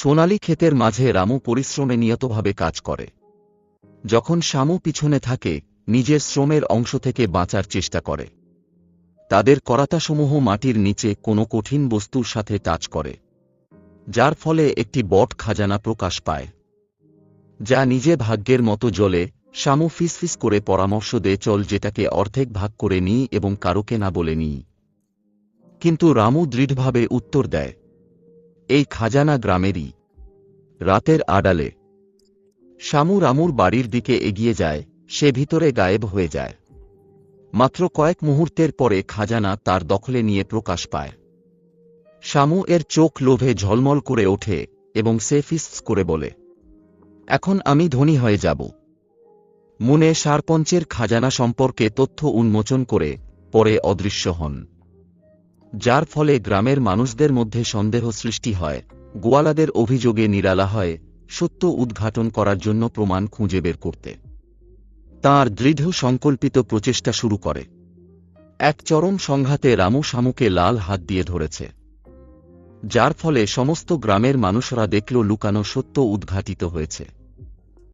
সোনালি ক্ষেতের মাঝে রামু পরিশ্রমে নিয়তভাবে কাজ করে। যখন শামু পিছনে থাকে, নিজের শ্রমের অংশ থেকে বাঁচার চেষ্টা করে। তাদের করাতাসমূহ মাটির নিচে কোনো কঠিন বস্তুর সাথে টাচ করে, যার ফলে একটি বট খাজানা প্রকাশ পায়, যা নিজে ভাগ্যের মতো জ্বলে। শামু ফিসফিস করে পরামর্শ দেয়, চল যেটাকে অর্ধেক ভাগ করে নিই এবং কারোকে না বলে নিই। কিন্তু রামু দৃঢ়ভাবে উত্তর দেয়, এই খাজানা গ্রামেরই। রাতের আড়ালে শামু রামুর বাড়ির দিকে এগিয়ে যায়, সে ভিতরে গায়েব হয়ে যায়। মাত্র কয়েক মুহূর্তের পরে খাজানা তার দখলে নিয়ে প্রকাশ পায়। শামু এর চোখ লোভে ঝলমল করে ওঠে এবং সে ফিস করে বলে, এখন আমি ধনী হয়ে যাব। মনে সারপঞ্চের খাজানা সম্পর্কে তথ্য উন্মোচন করে পরে অদৃশ্য হন, যার ফলে গ্রামের মানুষদের মধ্যে সন্দেহ সৃষ্টি হয়। গোয়ালাদের অভিযোগে নিরালা হয়, সত্য উদ্ঘাটন করার জন্য প্রমাণ খুঁজে বের করতে তাঁর দৃঢ় সংকল্পিত প্রচেষ্টা শুরু করে। এক চরম সংঘাতে রামু শামুকে লাল হাত দিয়ে ধরেছে, যার ফলে সমস্ত গ্রামের মানুষরা দেখল লুকানো সত্য উদ্ঘাটিত হয়েছে।